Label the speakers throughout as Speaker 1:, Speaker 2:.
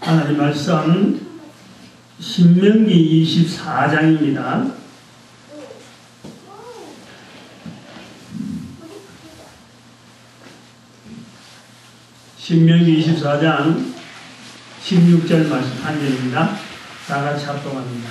Speaker 1: 하나님 말씀 신명기 24장입니다. 신명기 24장 16절 말씀 한 절입니다. 다 같이 합동합니다.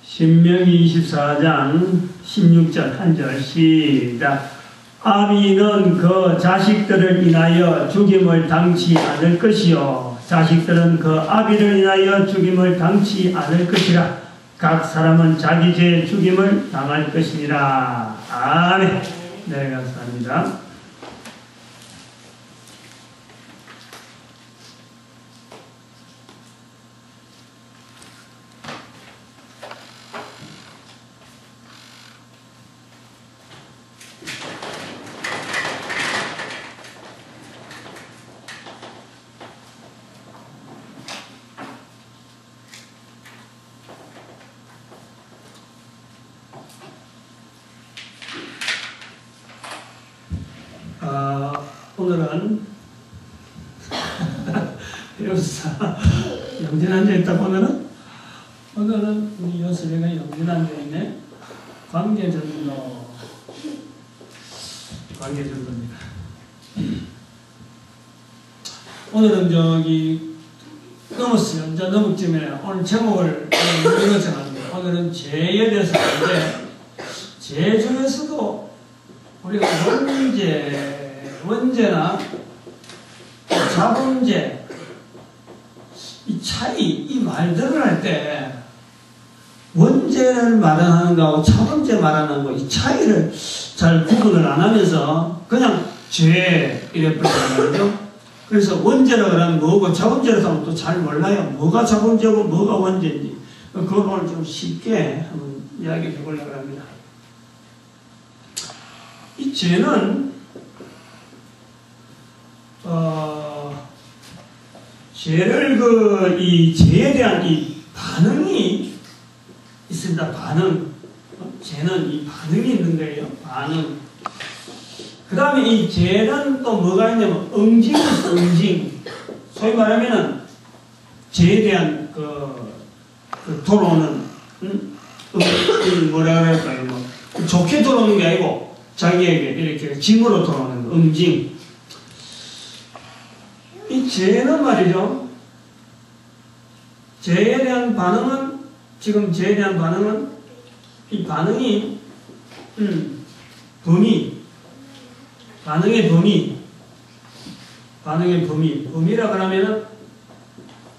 Speaker 1: 신명기 24장 16절 한 절 시작. 아비는 그 자식들을 인하여 죽임을 당치 않을 것이요 자식들은 그 아비를 인하여 죽임을 당치 않을 것이라. 각 사람은 자기 죄 죽임을 당할 것이니라. 아멘. 네, 감사합니다. 오늘은 여기서 영진 앉아있다고 오늘은 우리 여수배가 영진 앉아있네. 관계전도입니다. 오늘은 저기 넘었어요. 이제 넘었쯤에 오늘 제목을 이렇게 정합니다. 오늘은 죄에 대해서 하는데 죄 중에서도 우리가 원죄나 자범죄 이 차이, 이 말들을 할 때 원죄를 말하는 거하고 자범죄 말하는 거 이 차이를 잘 구분을 안 하면서 그냥 죄 이래 버리는 거죠. 그래서 원죄라고 하면 뭐고 자범죄라고 하면 또 잘 몰라요. 뭐가 자범죄고 뭐가 원죄인지 그걸 오늘 좀 쉽게 한번 이야기해 보려고 합니다. 이 죄는 죄를 이 죄에 대한 이 반응이 있습니다. 반응. 죄는 이 반응이 있는 거예요. 반응. 그 다음에 이 죄는 또 뭐가 있냐면 응징이 있어. 응징. 소위 말하면은 죄에 대한 돌아오는 뭐라 그럴까요? 뭐 좋게 돌아오는 게 아니고 자기에게 이렇게 징으로 돌아오는 응징. 이 죄는 말이죠. 죄에 대한 반응은 죄에 대한 반응은 이 반응이 범위라 그러면은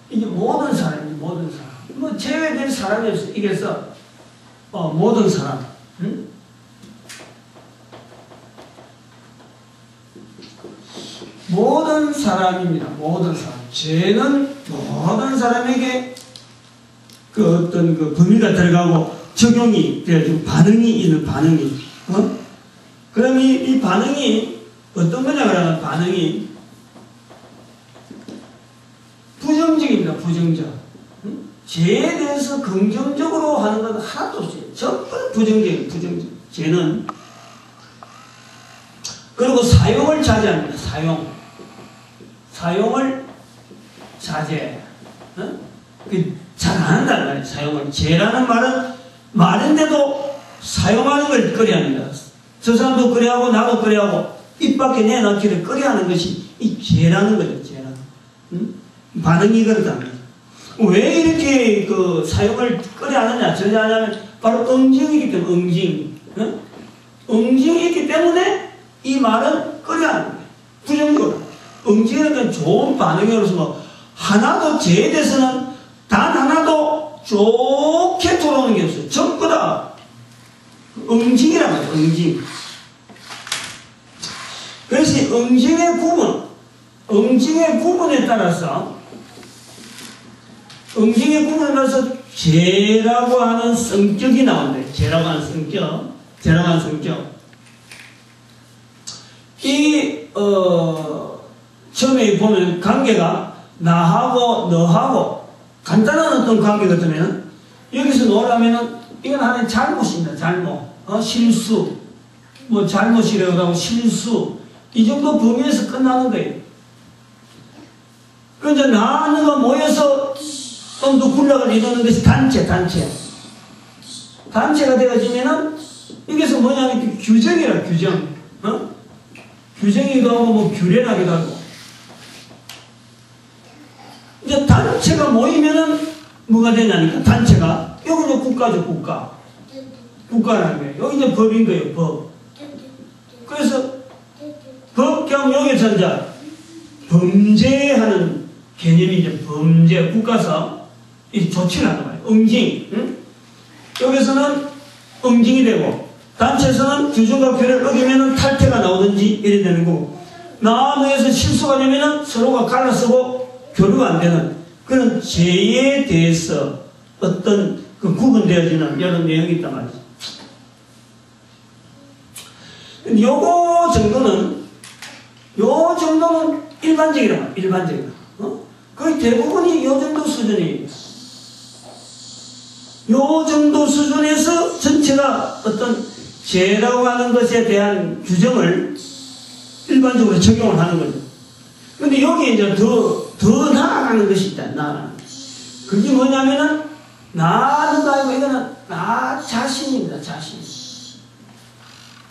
Speaker 1: 이게 모든 사람. 뭐 제외된 사람이 없어. 이게서 모든 사람. 모든 사람입니다. 모든 사람. 죄는 모든 사람에게 어떤 범위가 들어가고 적용이 돼가지고 반응이 있는 반응이. 그럼 이 반응이 어떤 거냐 그러면 반응이 부정적입니다. 부정적. 죄에 대해서 긍정적으로 하는 건 하나도 없어요. 전부 부정적. 죄는. 그리고 사용을 자제합니다. 사용을 자제. 잘 안 한다는 말이에요. 사용을. 죄라는 말은 말인데도 사용하는 걸 꺼려합니다. 저 사람도 꺼려하고 나도 꺼려하고 입 밖에 내놓기를 꺼려하는 것이 이 죄라는 거죠. 죄라는. 반응이 그렇답니다. 왜 이렇게 사용을 꺼려하느냐? 전하냐면 바로 응징이기 때문에 응징. 응징이 있기 때문에 이 말은 꺼려하는 거예요. 부정적으로. 응징은 좋은 반응으로서 뭐 하나도 죄에 대해서는 단 하나도 좋게 돌아오는 게 없어요. 전부 다 응징이란 말이에요. 응징. 그래서 응징의 구분에 따라서 죄라고 하는 성격이 나온대요. 죄라고 하는 성격. 처음에 보면 관계가 나하고 너하고 간단한 어떤 관계 같으면 여기서 놓으라면은 이건 하나의 잘못입니다. 잘못. 실수. 뭐 잘못이라고 하고 실수. 이 정도 범위에서 끝나는 거예요. 그 이제 나누가 모여서 또 군락을 이루는 것이 단체가 되어지면은 여기서 뭐냐면 규정이라 규정. 규정이기도 하고 뭐 규례라기도 하고. 이제 단체가 모이면은 뭐가 되냐니까 단체가 여기는 국가죠. 국가라는 거예요. 여기 이제 법인 거예요. 법. 그래서 법경 여기서 이제 범죄하는 개념이 이제 범죄 국가서 이 조치를 하는 거예요. 응징. 응? 여기서는 응징이 되고 단체에서는 규정과 규례를 어기면은 탈퇴가 나오든지 이래 되는 거고 나무에서 실수가 되면은 서로가 갈라서고 교류가 안 되는 그런 죄에 대해서 어떤 그 구분되어지는 이런 내용이 있단 말이죠. 요거 정도는 일반적이라 일반적이다. 거의 대부분이 요 정도 수준이에요. 요 정도 수준에서 전체가 어떤 죄라고 하는 것에 대한 규정을 일반적으로 적용을 하는 거죠. 근데 여기에 이제 더 나아가는 것이 있다. 나아가는 것. 그게 뭐냐면은 나는 아니고 이거는 나 자신입니다. 자신.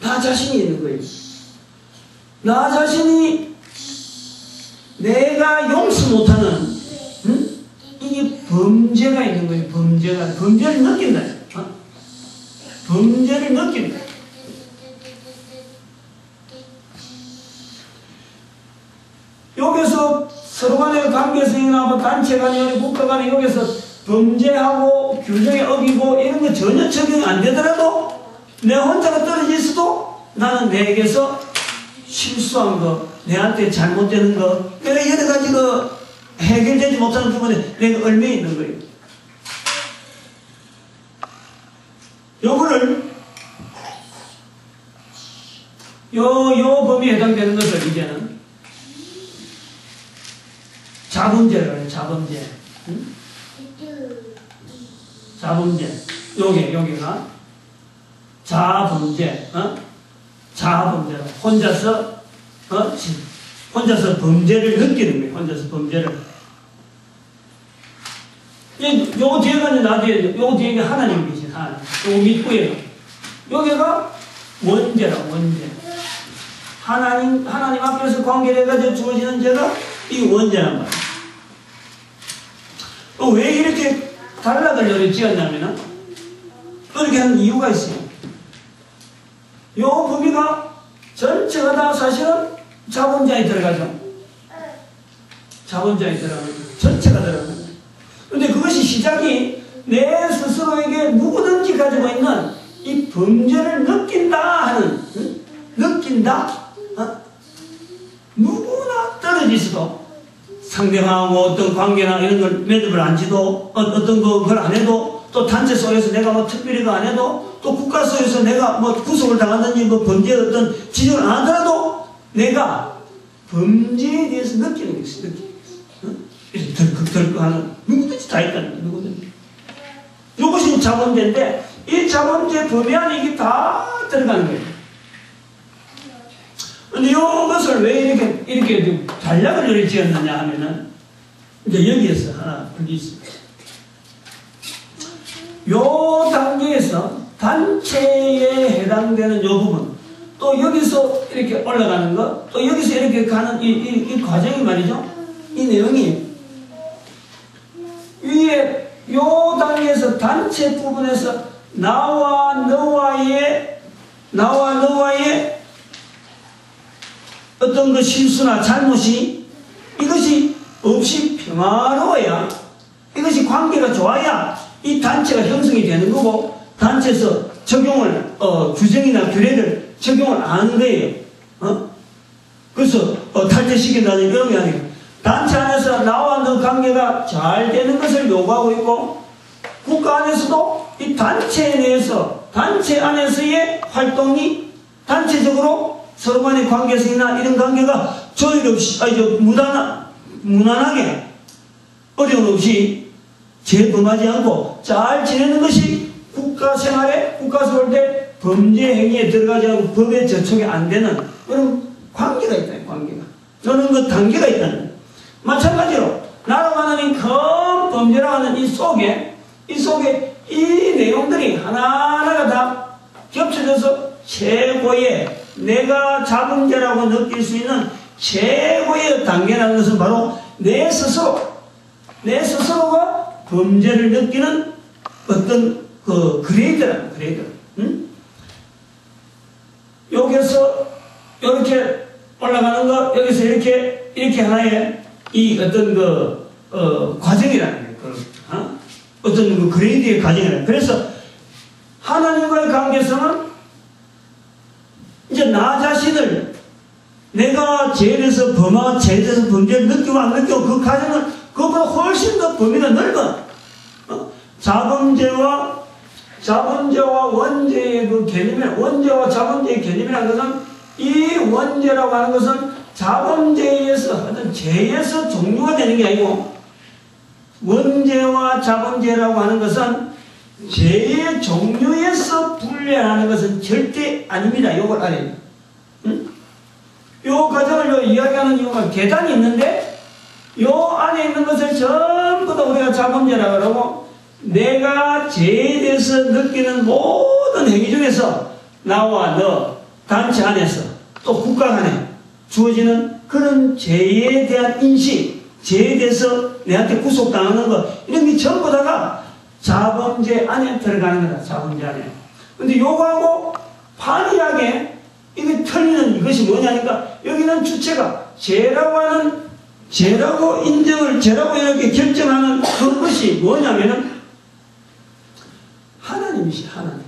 Speaker 1: 나 자신이 있는 거예요. 나 자신이 내가 용서 못하는 이게 범죄가 있는 거예요. 범죄를 느낀다. 범죄를 느낀다. 여기서 서로 간의 관계성이나 뭐 단체 간에 국가 간에 여기서 범죄하고 규정에 어기고 이런 거 전혀 적용이 안 되더라도 내 혼자가 떨어질 수도 나는 내게서 실수한 거, 내한테 잘못되는 거, 내가 여러 가지 해결되지 못하는 부분에 내가 얽매여 있는 거예요. 요거를 요 범위에 해당되는 것을 이제는 자범죄라고 해요. 자범죄. 응? 자범죄. 여기가 자범죄. 자범죄라. 혼자서 범죄를 느끼는 거예요. 혼자서 범죄를. 요거 뒤에가 이제 나중에 요거 뒤에 하나님 계신 하나님. 요거 밑부에가 여기가 원죄라. 원죄. 하나님 앞에서 관계를 해가지고 주어지는 죄가 이 원죄란 말이에요. 왜 이렇게 단락을 지었냐면은 그렇게 하는 이유가 있어요. 요 범위가 전체가 다 사실은 자본자에 들어가죠. 자본자에 들어가죠. 전체가 들어가죠. 근데 그것이 시작이 내 스스로에게 누구든지 가지고 있는 이 범죄를 느낀다 하는, 느낀다? 누구나 떨어질 수도 상대방하고 어떤 관계나 이런 걸 매듭을 안 지도 어떤 걸 안 해도 또 단체 속에서 내가 뭐 특별히 안 해도 또 국가 속에서 내가 뭐 구속을 당하든지 뭐 범죄 어떤 지적을 안 하더라도 내가 범죄에 대해서 느끼는 것이 덜컥덜컥 하는 누구든지 다 있다는 거예요. 누구든지. 이것이 자범죄인데 이 자범죄 범위 안에 이게 다 들어가는 거예요. 근데 이것을 왜 이렇게 단락을 지었느냐 하면은 이제 여기에서 하나 그게 있습니다. 요 단계에서 단체에 해당되는 요 부분 또 여기서 이렇게 올라가는 것 또 여기서 이렇게 가는 이 과정이 말이죠. 이 내용이 위에 요 단계에서 단체 부분에서 나와 너와의 어떤 그 실수나 잘못이 이것이 없이 평화로워야 이것이 관계가 좋아야 이 단체가 형성이 되는 거고 단체에서 적용을 규정이나 규례를 적용을 안 하는 거예요. 그래서 탈퇴시킨다는 이런 게 아니고 단체 안에서 나와 너 관계가 잘 되는 것을 요구하고 있고 국가 안에서도 이 단체 내에서 단체 안에서의 활동이 단체적으로 서로 간의 관계성이나 이런 관계가 조율 없이 무난하게 어려움 없이 재범하지 않고 잘 지내는 것이 국가 생활에 국가 세울 때 범죄 행위에 들어가지 않고 법에 저촉이 안 되는 그런 관계가 있다. 관계가. 저는 그 단계가 있다는 거예요. 마찬가지로 나라고 하는 큰 범죄라고 하는 이 속에 이 내용들이 하나하나가 다 겹쳐져서 최고의 내가 자범죄라고 느낄 수 있는 최고의 단계라는 것은 바로 내 스스로가 범죄를 느끼는 어떤 그 그레이드라는 그레이드. 응? 여기서 이렇게 올라가는 거, 여기서 이렇게 하나의 이 어떤 과정이라는 거예요. 어떤 그 그레이드의 과정이라는 거예요. 그래서 하나님과의 관계성은 이제 나 자신을 내가 죄에 대해서 범죄를 느끼고 안 느끼고 그 과정은 그것보다 훨씬 더 범위가 넓어. 자범죄와 원죄의 그 원죄와 자범죄의 개념이라는 것은 이 원죄라고 하는 것은 자범죄에서 어떤 죄에서 종류가 되는 게 아니고 원죄와 자범죄라고 하는 것은 죄의 종류에서 분리하는 것은 절대 아닙니다. 이걸 알아야 돼요. 이 과정을 이야기하는 이유가 계단이 있는데 이 안에 있는 것을 전부 다 우리가 자범죄라고 하고 내가 죄에 대해서 느끼는 모든 행위 중에서 나와 너 단체 안에서 또 국가 간에 주어지는 그런 죄에 대한 인식, 죄에 대해서 내한테 구속당하는 것 이런 게 전부 다가 자범죄 안에 들어가는 거다. 자범죄 안에. 근데 요거하고 판이하게 이게 틀리는 이것이 뭐냐니까 여기는 주체가 죄라고 인정을 죄라고 이렇게 결정하는 그것이 뭐냐면은 하나님이시. 하나님.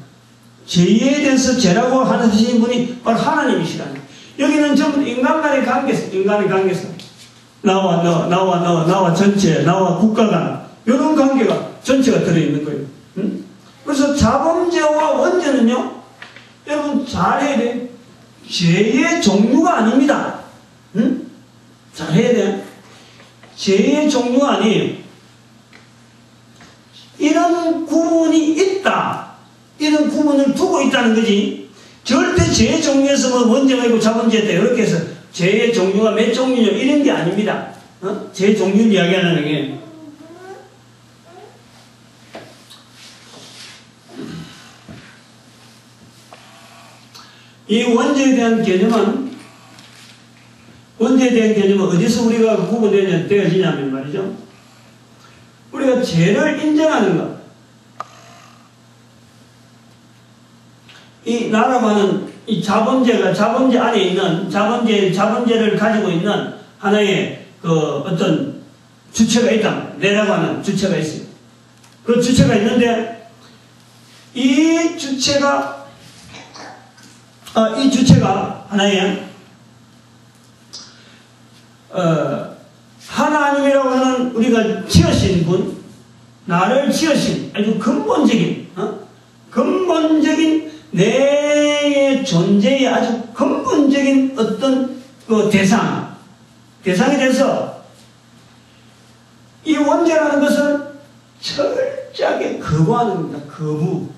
Speaker 1: 죄에 대해서 죄라고 하시는 분이 바로 하나님이시라는 거예요. 여기는 전부 인간 간의 관계성, 인간의 관계성. 나와 너, 나와 전체, 나와 국가 간 이런 관계가 전체가 들어있는 거예요. 응? 그래서 자범죄와 원죄는요, 여러분 잘해야 돼. 죄의 종류가 아닙니다. 응? 잘해야 돼. 죄의 종류가 아니에요. 이런 구분이 있다. 이런 구분을 두고 있다는 거지. 절대 죄의 종류에서 뭐 원죄가 있고 자범죄가 있다. 이렇게 해서 죄의 종류가 몇 종류냐 이런 게 아닙니다. 죄의 종류를 이야기하는 게. 이 원죄에 대한 개념은 어디서 우리가 구분되어지냐면 말이죠. 우리가 죄를 인정하는 것. 이 나라고 하는 이 자범죄가 자범죄 안에 있는 자범죄를 가지고 있는 하나의 그 어떤 주체가 있다. 내라고 하는 주체가 있어요. 그 주체가 있는데 이 주체가 하나의 하나님이라고 하는 우리가 지으신 분, 나를 지으신 아주 근본적인 내 존재의 아주 근본적인 어떤 그 대상이 돼서 이 원죄라는 것은 철저하게 거부하는 겁니다. 거부하는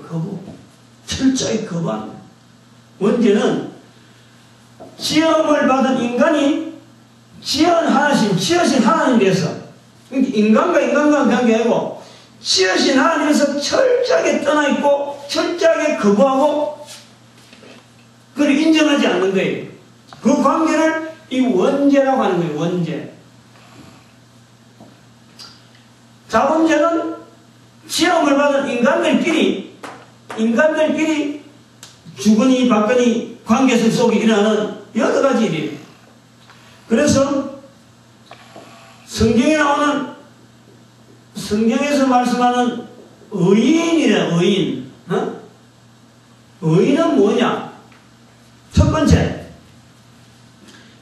Speaker 1: 거예요. 철저히 거부하는 거예요. 원죄는 지음을 받은 인간이 지으신 하나님 대해서 인간과 관계 아니고 지으신 하나님에서 철저하게 떠나있고 철저하게 거부하고 그걸 인정하지 않는 거예요. 그 관계를 이 원죄라고 하는 거예요. 원죄. 자범죄는 지음을 받은 인간들끼리 주거니 받거니 관계성 속에 일어나는 여러 가지 일이에요. 그래서 성경에서 말씀하는 의인이래. 의인. 의인은 뭐냐? 첫 번째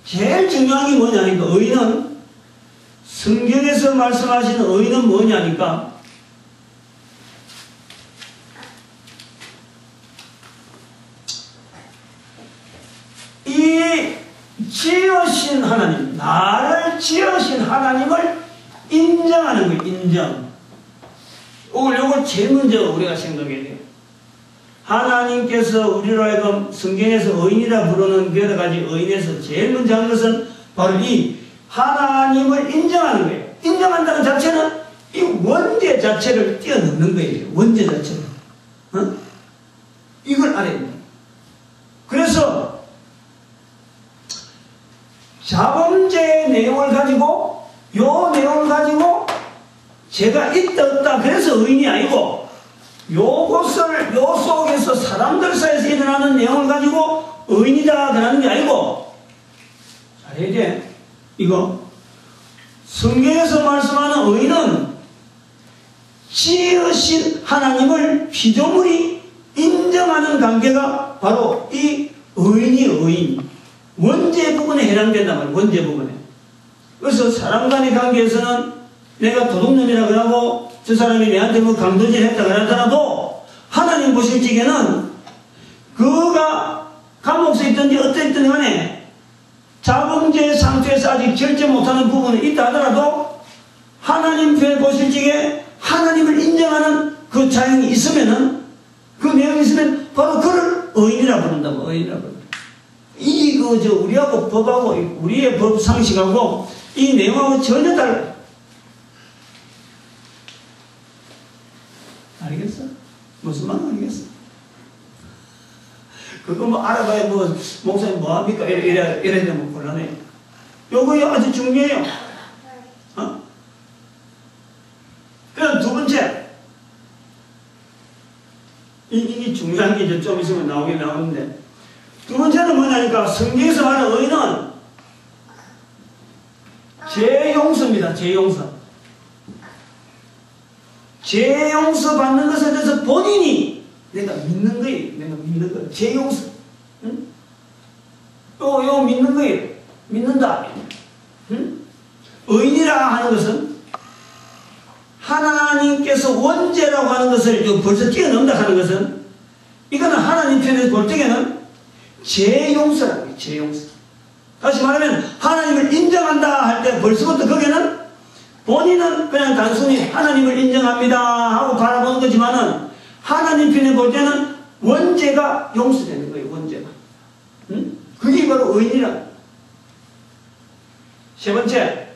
Speaker 1: 제일 중요한 게 뭐냐니까 의인은 성경에서 말씀하시는 의인은 뭐냐니까 이 지으신 하나님, 나를 지으신 하나님을 인정하는 거예요. 인정. 요걸 제일 먼저 우리가 생각해야 돼요. 하나님께서 우리로 하여금 성경에서 의인이라 부르는 여러 가지 의인에서 제일 먼저 한 것은 바로 이 하나님을 인정하는 거예요. 인정한다는 자체는 이 원죄 자체를 뛰어넘는 거예요. 원죄 자체를. 어? 이걸 알아야 돼요. 그래서 자범죄의 내용을 가지고 요 내용을 가지고 죄가 있다 없다 그래서 의인이 아니고 요것을 요 속에서 사람들 사이에서 일어나는 내용을 가지고 의인이다 그러는 게 아니고 잘해야 돼. 이거 성경에서 말씀하는 의인은 지으신 하나님을 피조물이 인정하는 관계가 바로 이 의인이 의인 원죄 부분에 해당된단 말이에요. 원죄 부분에. 그래서 사람 간의 관계에서는 내가 도둑놈이라고 하고 저 사람이 내한테 뭐 강도질 했다 그러더라도 하나님 보실 적에는 그가 감옥에 있든지 어떠 있든 간에 자범죄 상태에서 아직 결정 못하는 부분이 있다 하더라도 하나님 편에 보실 적에 하나님을 인정하는 그 자연이 있으면은 그 내용이 있으면 바로 그를 의인이라 부른다고. 의인이라 부른다. 우리하고 법하고 우리의 법 상식하고 이 내용하고 전혀 달라요. 알겠어? 무슨 말 알겠어? 그거 뭐 알아봐야 뭐 목사님 뭐합니까? 이래야 되면 곤란해요. 요거 아주 중요해요. 어? 그럼 두 번째 이게 중요한 게 이제 좀 있으면 나오긴 나오는데 두 번째는 뭐냐니까 성경에서 말하는 의인은 죄용서입니다. 죄용서. 죄용서 받는 것에 대해서 본인이 내가 믿는 거예요. 내가 믿는 거예요. 죄용서. 응? 요 믿는 거예요. 믿는다. 응? 의인이라 하는 것은 하나님께서 원죄라고 하는 것을 벌써 뛰어넘다 하는 것은 이거는 하나님 편에서 볼 때에는 죄용서라고 해요. 죄용서. 다시 말하면 하나님을 인정한다 할 때 벌써부터 거기는 본인은 그냥 단순히 하나님을 인정합니다 하고 바라보는 거지만은 하나님 편에 볼 때는 원죄가 용서되는 거예요. 원죄가. 응? 그게 바로 의인이라. 세 번째,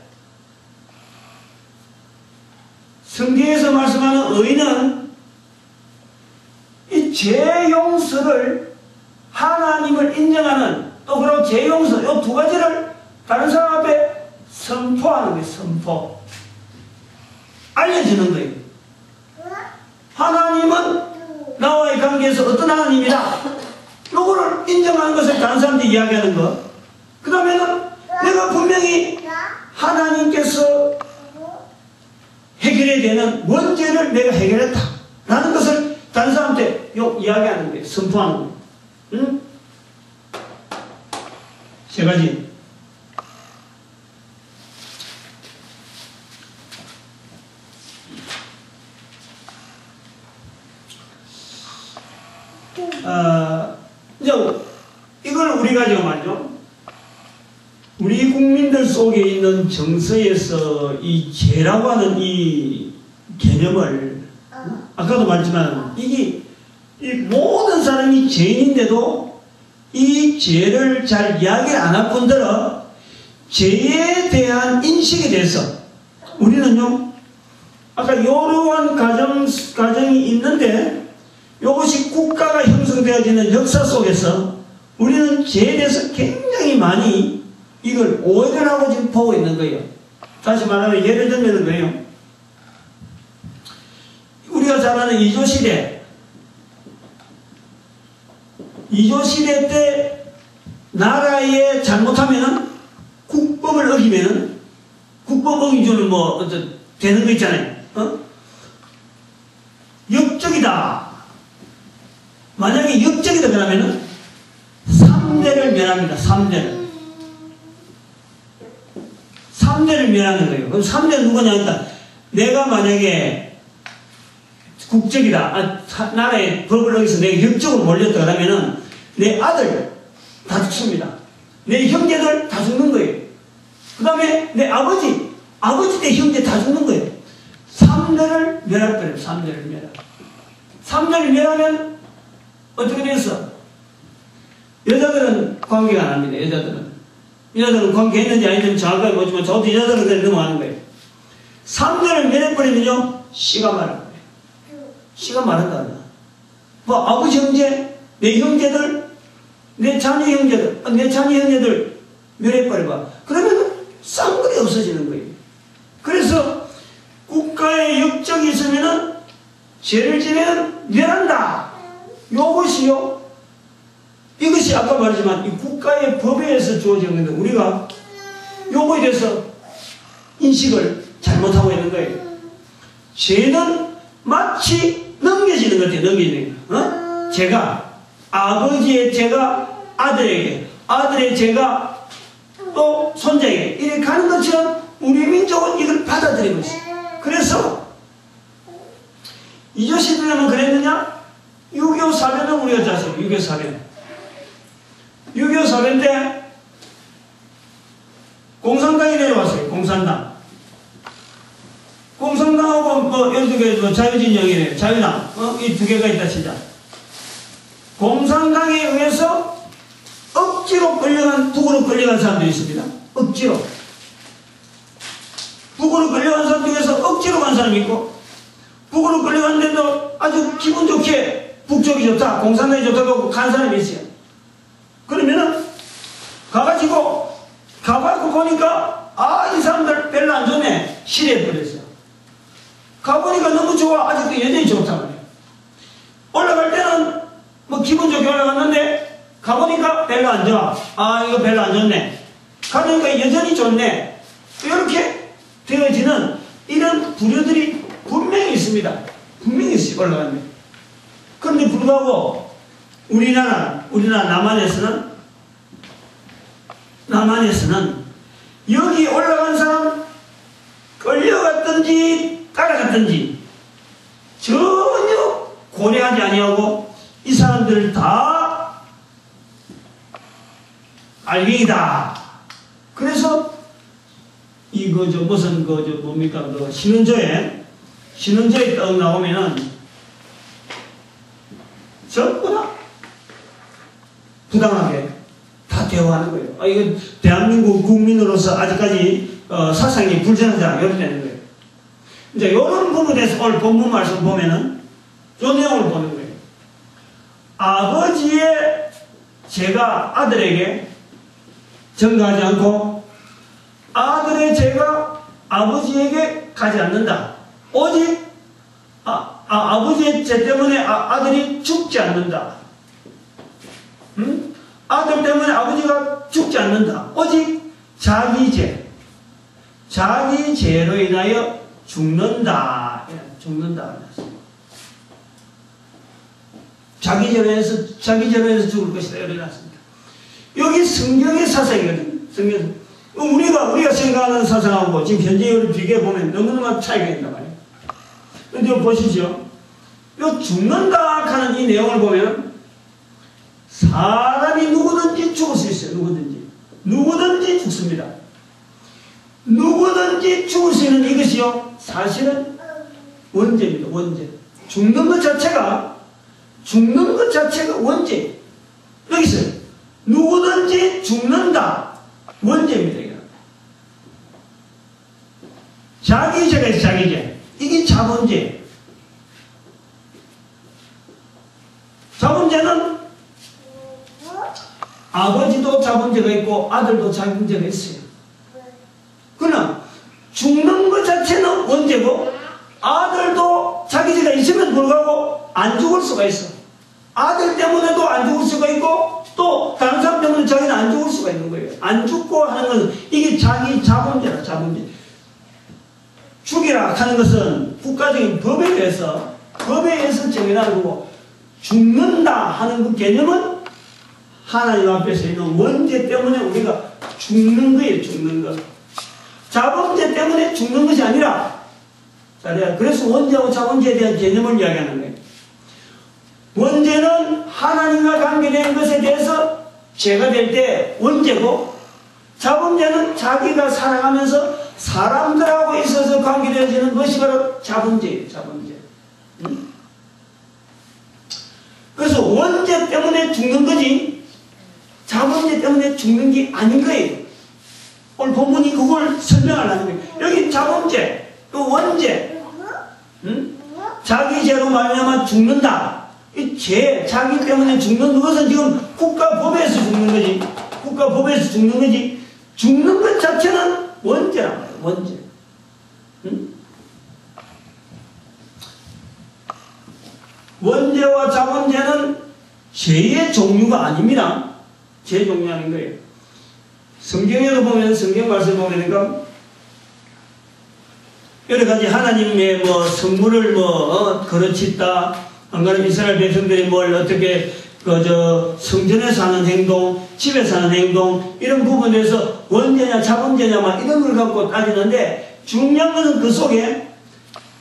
Speaker 1: 성경에서 말씀하는 의인은 이 죄 용서를 하나님을 인정하는 또 그리고 죄 용서 이 두 가지를 다른 사람 앞에 선포하는 거예요. 선포. 알려주는 거예요. 하나님은 나와의 관계에서 어떤 하나님이다. 요거를 인정하는 것을 다른 사람들이 이야기하는 것. 그 다음에는 내가 분명히 하나님께서 해결해야 되는 원죄를 내가 해결했다. 라는 것을 다른 사람한테 이야기하는 거예요. 선포하는 거예요. 응? 세 가지. 이제 이걸 우리가 지금 말이죠. 우리 국민들 속에 있는 정서에서 이 죄라고 하는 이 개념을 아까도 말했지만 이게 이 모든 사람이 죄인인데도 이 죄를 잘 이야기를 안 할 뿐더러 죄에 대한 인식에 대해서 우리는요 아까 이러한 가정이 있는데 이것이 국가가 형성되어지는 역사 속에서 우리는 죄에 대해서 굉장히 많이 이걸 오해를 하고 지금 보고 있는 거예요. 다시 말하면 예를 들면 거예요. 우리가 잘 아는 이조시대 때 나라에 잘못하면은 국법을 어기면은 국법 어기주는 뭐 되는 거 있잖아요. 역적이다. 만약에 역적이다 그러면은 3대를 멸합니다. 3대를 멸하는 거예요. 그럼 3대는 누구냐니까 내가 만약에 국적이다. 나라의 법을 어기서 내가 역적으로 몰렸다 그러면은 내 아들 다 죽습니다. 내 형제들 다 죽는 거예요. 그 다음에 내 아버지 때 형제 다 죽는 거예요. 3대를 멸할 거예요. 3대를 멸하면 어떻게 됐어? 여자들은 관계가 안 합니다. 여자들은 관계했는지 아닌지 정확하게 모르지만 저도 여자들은 넘어가는 거예요. 3년을 면해버리면요 씨가 마른 거예요. 씨가 마른다. 뭐 아버지 형제, 내 형제들, 내 자녀 형제들 면해버려봐. 그러면 쌍거리 없어지는 거예요. 그래서 국가의 역적이 있으면은 죄를 지면 멸한다. 이것이 아까 말했지만 이 국가의 법에 의해서 주어진 건데 우리가 요거에 대해서 인식을 잘못하고 있는 거예요. 죄는 마치 넘겨지는 것 같아요. 넘겨지는 거. 죄가 아버지의 죄가 아들에게, 아들의 죄가 또 손자에게 이렇게 가는 것처럼 우리 민족은 이걸 받아들이고 있어요. 그래서 이조 시대에만 그랬느냐? 6.25 사변은 우리가 잘 알아요. 6.25 사변. 6.25 사변 때 공산당이 내려왔어요. 공산당하고 뭐 12개 자유진영이래요. 자유당 이 두 개가 있다 치자. 공산당에 의해서 억지로 북으로 끌려간 사람들이 있습니다. 억지로. 북으로 끌려간 사람 중에서 억지로 간 사람이 있고 북으로 끌려갔는데도 아주 기분 좋게 북쪽이 좋다, 공산당이 좋다고 간 사람이 있어요. 그러면은 가가지고 보니까 이 사람들 별로 안 좋네. 실해버렸어요. 가보니까 너무 좋아. 아직도 여전히 좋단 말이에요. 올라갈 때는 뭐 기분 좋게 올라갔는데 가보니까 별로 안 좋아. 이거 별로 안 좋네. 가보니까 여전히 좋네. 이렇게 되어지는 이런 부류들이 분명히 있습니다. 분명히 있어요. 올라갔네. 그런데 불구하고 우리나라 남한에서는 여기 올라간 사람 끌려갔든지 따라갔든지 전혀 고려하지 아니하고 이 사람들을 다 알갱이다. 그래서 뭡니까 신원조에 떡 나오면은 전부 다 부당하게 다 대우하는 거예요. 이건 대한민국 국민으로서 아직까지 사상이 불전하자 이렇게 되는 거예요. 이제 이런 부분에서 오늘 본문 말씀 보면은 이 내용을 보는 거예요. 아버지의 죄가 아들에게 전가하지 않고 아들의 죄가 아버지에게 가지 않는다. 오직 아버지의 죄 때문에 아들이 죽지 않는다. 아들 때문에 아버지가 죽지 않는다. 오직 자기 죄로 인하여 죽는다. 자기 죄로 해서 죽을 것이다. 이렇게 났습니다. 여기 성경의 사상이거든요. 우리가 생각하는 사상하고 지금 현재 우리 비교해 보면 너무너무 차이가 있단 말이에요. 그런데 보십시오. 이 죽는다 하는 이 내용을 보면 사람이 누구든지 죽을 수 있어요. 누구든지 죽습니다. 누구든지 죽을 수 있는 이것이요 사실은 원죄입니다. 원죄. 죽는 것 자체가 원죄. 여기 있어요. 누구든지 죽는다. 원죄입니다. 이거. 자기죄가 있어요. 자기죄. 이게 자본죄. 자본죄는 아버지도 자본죄가 있고 아들도 자본죄가 있어요. 그러나 죽는 것 자체는 원죄고 아들도 자기죄가 있으면 불구하고 안 죽을 수가 있어. 아들 때문에도 안 죽을 수가 있고 또 다른 사람 때문에 자기는 안 죽을 수가 있는 거예요. 안 죽고 하는 것은 이게 자기 자본죄라. 자본죄. 죽이라 하는 것은 국가적인 법에 의해서 정해나는 거고 죽는다 하는 그 개념은 하나님 앞에서 있는 원죄 때문에 우리가 죽는 거예요. 죽는 거. 자본죄 때문에 죽는 것이 아니라 그래서 원죄하고 자본죄에 대한 개념을 이야기하는 거예요. 원죄는 하나님과 관계된 것에 대해서 죄가 될 때 원죄고 자본죄는 자기가 살아가면서 사람들하고 있어서 관계되어지는 것이 바로 자본죄예요. 자본죄. 그래서 원죄 때문에 죽는 거지 자범죄 때문에 죽는 게 아닌 거예요. 오늘 본문이 그걸 설명하려는 거예요. 여기 자범죄, 또 원죄, 자기 죄로 말미암아 죽는다. 이 죄, 자기 때문에 죽는 것은 지금 국가법에서 죽는 거지. 국가법에서 죽는 거지. 죽는 것 자체는 원죄란 말이에요. 원죄. 원죄와 자범죄는 죄의 종류가 아닙니다. 죄 종류 아닌 거예요. 성경에도 보면, 성경 말씀 보면은 여러 가지 하나님의 성물을 거르치다, 안 그러면 이스라엘 백성들이 뭘 어떻게 성전에서 하는 행동, 집에서 하는 행동, 이런 부분에서 원죄냐 자범죄냐 막 이런 걸 갖고 따지는데, 중요한 것은 그 속에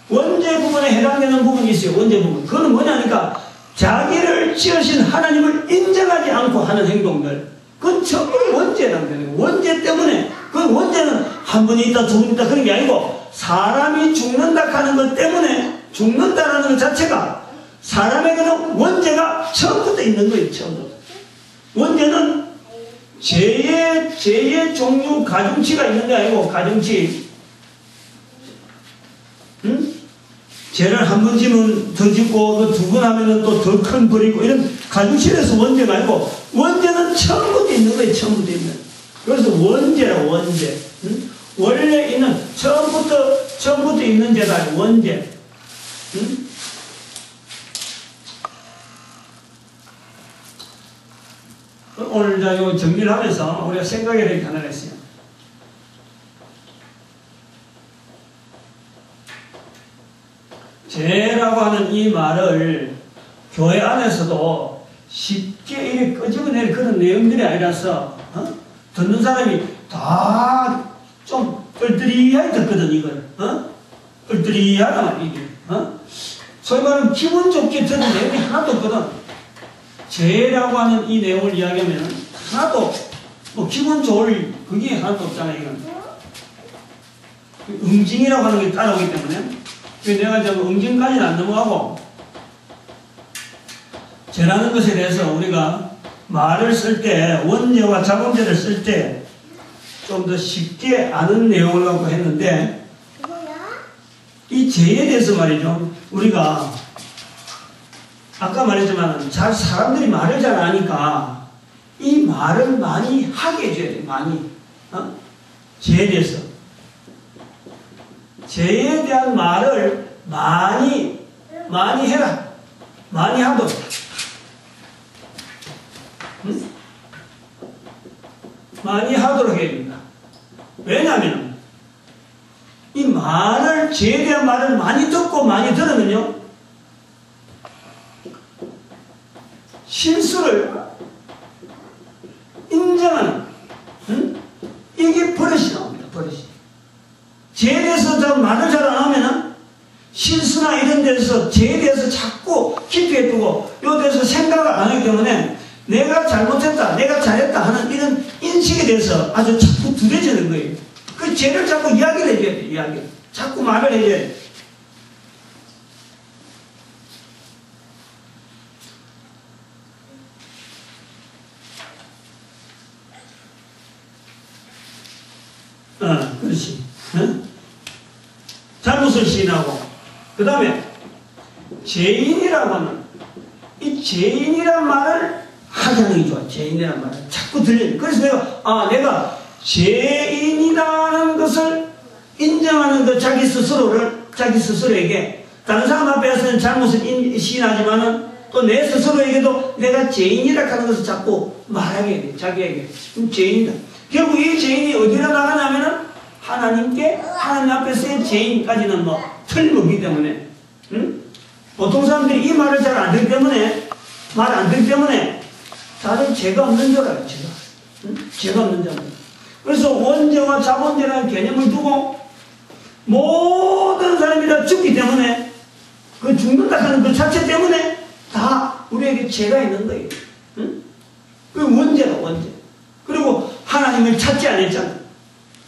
Speaker 1: 원죄 부분에 해당되는 부분이 있어요. 원죄 부분. 그거는 뭐냐니까 자기를 지으신 하나님을 인정하지 않고 하는 행동들. 그건 전부 원죄라는 거예요. 원죄 때문에. 그 원죄는 한 분이 있다, 두 분이 있다 그런 게 아니고 사람이 죽는다 하는 것 때문에 죽는다라는 것 자체가 사람에게는 원죄가 처음부터 있는 거예요. 처음부터. 원죄는 죄의 종류 가중치가 있는 게 아니고 가중치. 죄를 한 번 지면 더 짓고 두 번 하면 또 더 큰 벌이 있고 이런 가중치에서 원죄가 아니고 원죄는 처음부터 있는 거예요. 처음부터 있는. 그래서 원죄라 원죄. 원래 있는 처음부터 있는 죄다. 원죄. 오늘 이 정리를 하면서 우리가 생각해야 될 게 하나가 있어요. 죄라고 하는 이 말을 교회 안에서도 쉽게 이렇게 끄집어낼 그런 내용들이 아니라서 듣는 사람이 다 좀 뻘뜨리하게 듣거든 이걸. 뻘뜨리하단 말이야 이게. 소위 말하면 기분 좋게 듣는 내용이 하나도 없거든. 죄라고 하는 이 내용을 이야기하면 하나도 기분 좋을 그게 하나도 없잖아요. 이건. 응징이라고 하는 게 따라오기 때문에 내가 이제 응징까지는 안 넘어가고 죄라는 것에 대해서 우리가 말을 쓸 때 원죄와 자범죄를 쓸 때 좀 더 쉽게 아는 내용을 갖고 했는데 이 죄에 대해서 말이죠. 우리가 아까 말했지만 사람들이 말을 잘 아니까 이 말을 많이 하게 해줘야 돼요. 많이. 죄에 대해서. 죄에 대한 말을 많이 해라. 많이 하도록. 많이 하도록 해야 됩니다. 왜냐하면 이 말을, 죄에 대한 말을 많이 듣고 많이 들으면요 실수를 인정하는 이게 버릇이 나옵니다. 버릇이. 죄에 대해서 말을 잘 안 하면은 실수나 이런 데서 죄에 대해서 자꾸 깊이 두고 요 데서 생각을 안 하기 때문에 내가 잘못했다, 내가 잘했다 하는 이런 인식에 대해서 아주 자꾸 두려지는 거예요. 그 죄를 자꾸 이야기를 해줘야 돼. 이야기. 자꾸 말을 해줘야 돼. 그렇지. 잘못을 시인하고 그 다음에 죄인이라고 하는 이 죄인이란 말을 하지 않는 게 좋아. 죄인이란 말을 자꾸 들려요. 그래서 내가 죄인이라는 것을 인정하는 것, 자기 스스로에게 다른 사람 앞에서는 잘못을 시인하지만은 또 내 스스로에게도 내가 죄인이라 하는 것을 자꾸 말하게 돼. 자기에게. 죄인이다. 결국 이 죄인이 어디로 나가냐면은 하나님 앞에서의 죄인까지는 틀림없기 때문에, 보통 사람들이 이 말을 잘 안 듣기 때문에, 다들 죄가 없는 줄 알아요, 죄가 없는 줄 알아요. 그래서 원죄와 자범죄라는 개념을 두고 모든 사람이 다 죽기 때문에, 그 죽는다 하는 그 자체 때문에 다 우리에게 죄가 있는 거예요. 그 원죄다, 원죄. 그리고 하나님을 찾지 않았잖아.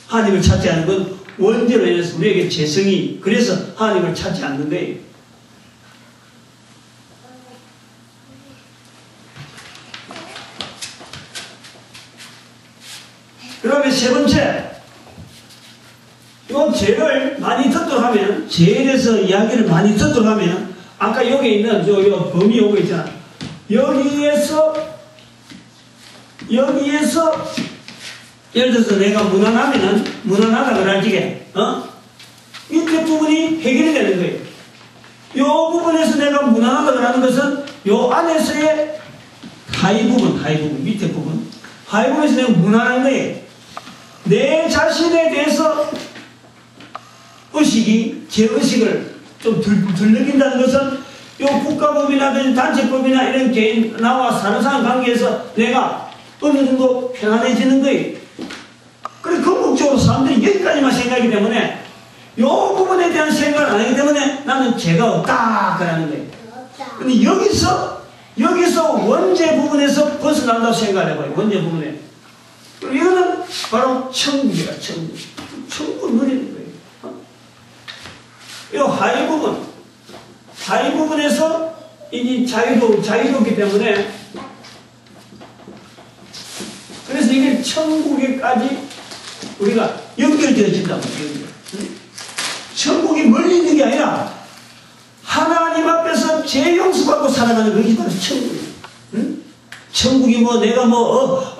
Speaker 1: 하나님을 찾지 않은 건 원죄로 인해서 우리에게 죄성이, 그래서 하나님을 찾지 않는 거예요. 세 번째, 요 죄를 많이 듣도록 하면, 죄에 대해서 이야기를 많이 듣도록 하면, 아까 여기 있는 요 범위 요거 있잖아. 여기에서 예를 들어서 내가 무난하다 그럴지게 밑에 부분이 해결이 되는 거예요. 요 부분에서 내가 무난하다 그러는 것은 요 안에서의 하위 부분, 밑에 부분, 하위 부분에서 내가 무난한 거예요. 내 자신에 대해서 제 의식을 좀 들느낀다는 것은 요 국가법이라든지 단체법이나 이런 개인, 나와 사는 사람 관계에서 내가 어느 정도 편안해지는 거예요. 그래, 궁극적으로 사람들이 여기까지만 생각하기 때문에 요 부분에 대한 생각을 안 하기 때문에 나는 죄가 없다, 그러는 거예요. 근데 여기서 원죄 부분에서 벗어난다고 생각을 해봐요. 원죄 부분에. 이거는 바로 천국이야, 천국. 천국을 누리는 거예요. 이 하위 부분에서 이 자유롭기 때문에, 그래서 이게 천국에까지 우리가 연결되어진다고. 천국이 멀리 있는 게 아니라 하나님 앞에서 죄 용서받고 살아가는 것이 바로 천국이에요. 천국이 내가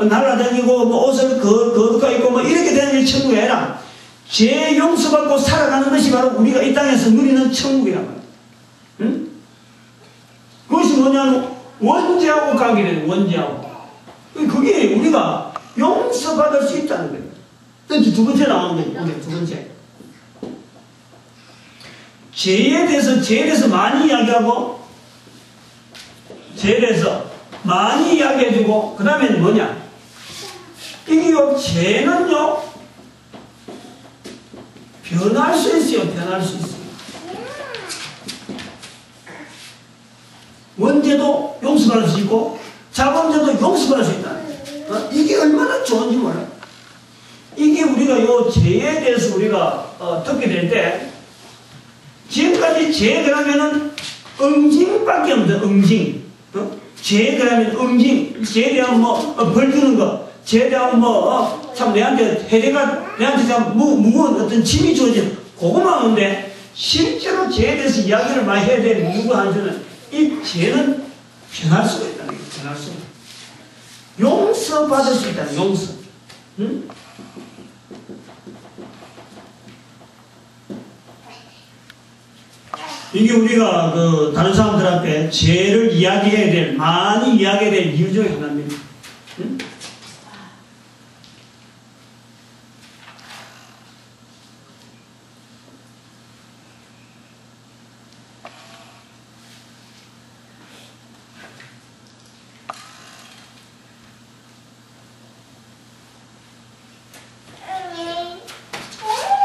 Speaker 1: 날아다니고 옷을 거룩하게 입고 이렇게 되는 게 천국이 아니라 죄 용서받고 살아가는 것이 바로 우리가 이 땅에서 누리는 천국이란 말이에요. 그것이 뭐냐면 원죄하고 관계돼요. 원죄하고. 그게 우리가 용서받을 수 있다는 거예요. 두 번째 나오는 거예요. 두 번째. 죄에 대해서 많이 이야기하고, 죄에 대해서 많이 이야기해주고, 그 다음에 뭐냐? 이게요, 죄는요, 변할 수 있어요. 변할 수 있어요. 원죄도 용서받을 수 있고, 자범죄도 용서받을 수 있다. 이게 얼마나 좋은지 몰라요. 이게 우리가 요 죄에 대해서 우리가 듣게 될 때, 지금까지 죄 그러면은 응징밖에 없는 응징. 죄 그러면 응징. 죄에 대한 벌 주는 거. 죄에 대한 참 내한테 참 무거운 어떤 짐이 주어진 그거만 하는데, 실제로 죄에 대해서 이야기를 많이 해야 되는 이유가 한 줄은 이 죄는 변할 수가 있다는 거예요. 변할 수가. 용서받을 수 있다는 거예요. 용서. 이게 우리가 다른 사람들 앞에 죄를 많이 이야기해야 될 이유 중에 하나입니다.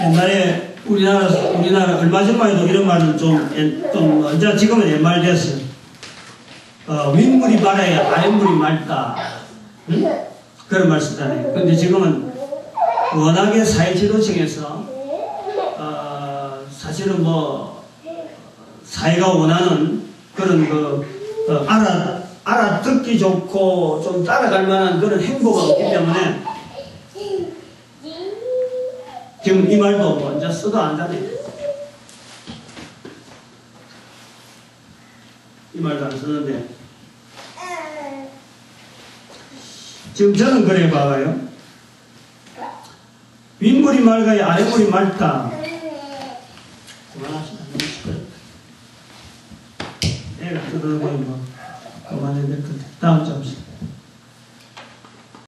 Speaker 1: 옛날에 우리나라 얼마 전만 해도 이런 말은 이제 지금은 옛말 됐어요. 윗물이 말아야 아랫물이 맑다. 그런 말 쓰잖아요. 근데 지금은 워낙에 사회지도층에서 사실은 사회가 원하는 그런 알아듣기 좋고 좀 따라갈 만한 그런 행보가 없기 때문에 지금 이 말도 먼저 써도 안 되네. 이 말도 안 쓰는데. 지금 저는 그래 봐봐요. 윗물이 맑아야 아랫물이 맑다. 그만하시다. 애가 뜯어보면